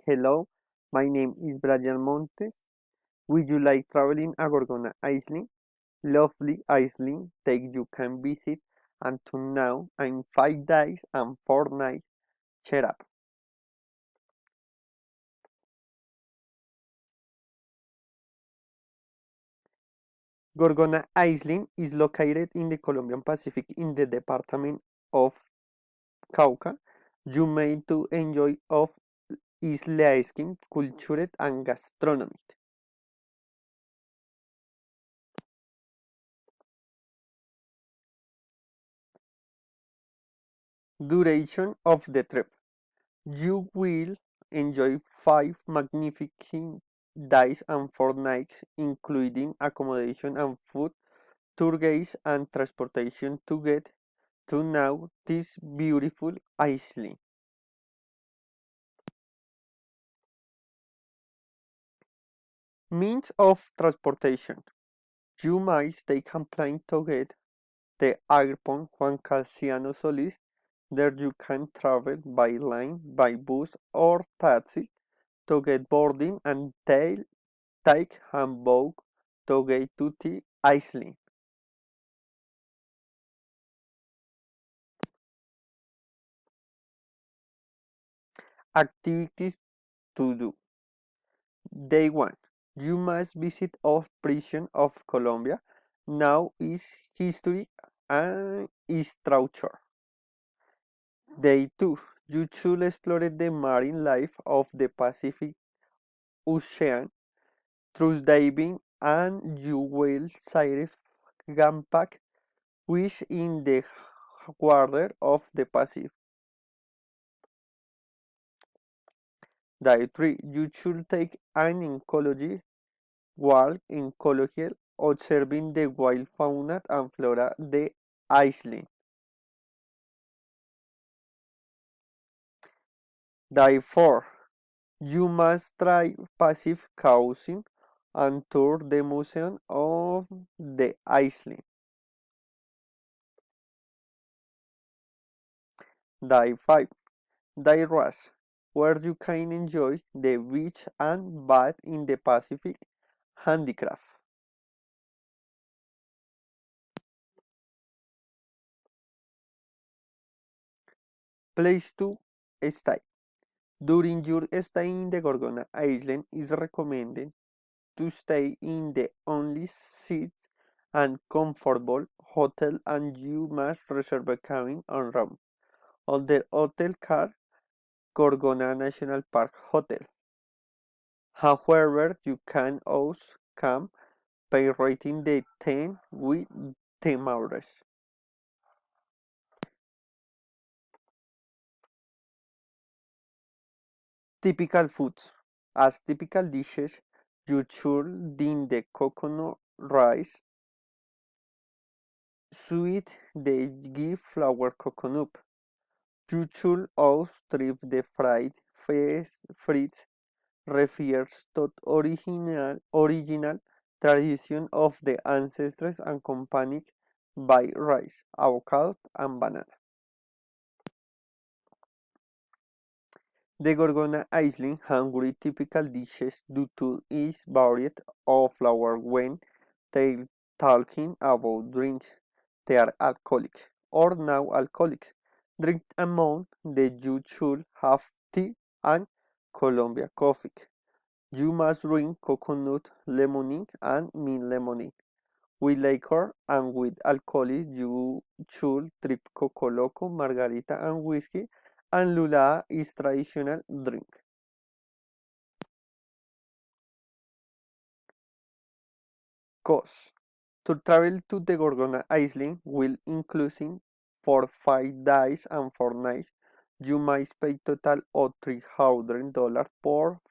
Hello, my name is Brian Montes. Would you like traveling a Gorgona Island? Lovely island that you can visit until now in 5 days and 4 nights. Cheer up. Gorgona Island is located in the Colombian Pacific in the department of Cauca. You may to enjoy of isla skiing, culture and gastronomy. Duration of the trip. You will enjoy 5 magnificent days and 4 nights, including accommodation and food, tour guides, and transportation to get to know this beautiful island. Means of transportation. You might take a plane to get the airport Juan Casiano Solis. There you can travel by line, by bus, or taxi to get boarding and take a boat to get to the island. Activities to do. Day 1. You must visit of prison of Colombia. Now is history and structure. Day 2. You should explore the marine life of the Pacific Ocean through diving and you will sail Gampac, which in the water of the Pacific. Day 3. You should take an ecology walk in colloquial observing the wild fauna and flora the island. Day 4. You must try passive housing and tour the museum of the island. Day 5. Day Ras, where you can enjoy the beach and bath in the Pacific handicraft. Place to stay. During your stay in the Gorgona Island is recommended to stay in the only seats and comfortable hotel and you must reserve a cabin and room. On the hotel card Gorgona National Park Hotel. However, you can also come by rating the 10 with the Maures. Typical foods. As typical dishes, you should din the coconut rice, sweet the give flour coconut. You should also strip the fried fish frites refers to original tradition of the ancestors accompanied by rice, avocado, and banana. The Gorgona Island hungry typical dishes due to its variety of flour when they talking about drinks. They are alcoholic or now alcoholics. Drink among the you should have tea and Colombia coffee. You must drink coconut lemonade and mint lemonade. With liquor and with alcohol, you should trip Coco Loco, Margarita and whiskey, and Lula is traditional drink. Cost. To travel to the Gorgona Island will inclusive for 5 days and 4 nights. You might pay total of $300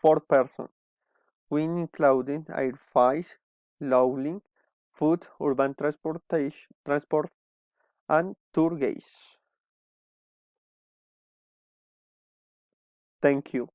per person. When including air fares, lodging, food, urban transport, and tour guides. Thank you.